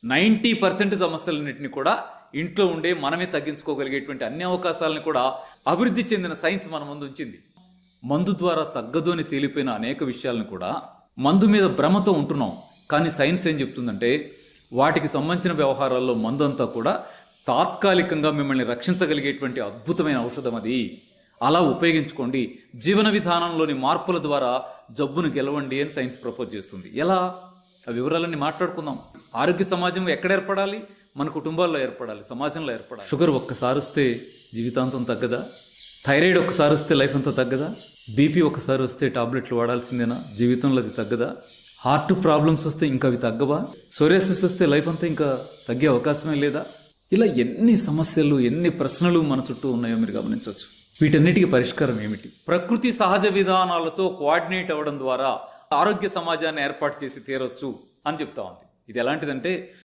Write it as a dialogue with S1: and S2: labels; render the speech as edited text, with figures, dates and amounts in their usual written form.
S1: 90% సమస్యలన్నింటినీ కూడా ఇంట్లో ఉండే మనమే తగ్గించుకోగలిగేటువంటి అన్ని అవకాశాలను కూడా అభివృద్ధి చెందిన సైన్స్ మన ముందు ఉంచింది. మందు ద్వారా తగ్గదు అని తేలిపోయిన అనేక విషయాలను కూడా మందు మీద భ్రమతో ఉంటున్నాం. కానీ సైన్స్ ఏం చెప్తుందంటే వాటికి సంబంధించిన వ్యవహారాల్లో మందు అంతా కూడా తాత్కాలికంగా మిమ్మల్ని రక్షించగలిగేటువంటి అద్భుతమైన ఔషధం అది. అలా ఉపయోగించుకోండి. జీవన విధానంలోని మార్పుల ద్వారా జబ్బును గెలవండి అని సైన్స్ ప్రపోజ్ చేస్తుంది. ఎలా? ఆ వివరాలన్నీ మాట్లాడుకుందాం. ఆరోగ్య సమాజం ఎక్కడ ఏర్పడాలి? మన కుటుంబాల్లో ఏర్పడాలి, సమాజంలో ఏర్పడాలి. షుగర్ ఒక్కసారి వస్తే జీవితాంతం తగ్గదా? థైరాయిడ్ ఒక్కసారి వస్తే లైఫ్ అంతా తగ్గదా? బీపీ ఒక్కసారి వస్తే టాబ్లెట్లు వాడాల్సిందేనా? జీవితంలో అది తగ్గదా? హార్ట్ ప్రాబ్లమ్స్ వస్తే ఇంకా అవి తగ్గవా? సోరియాసిస్ వస్తే లైఫ్ అంతా ఇంకా తగ్గే అవకాశమే లేదా? ఇలా ఎన్ని సమస్యలు, ఎన్ని ప్రశ్నలు మన చుట్టూ ఉన్నాయో మీరు గమనించవచ్చు. వీటన్నిటికీ పరిష్కారం ఏమిటి? ప్రకృతి సహజ విధానాలతో కోఆర్డినేట్ అవ్వడం ద్వారా ఆరోగ్య సమాజాన్ని ఏర్పాటు చేసి తీరొచ్చు అని చెప్తా ఉంది. ఇది ఎలాంటిదంటే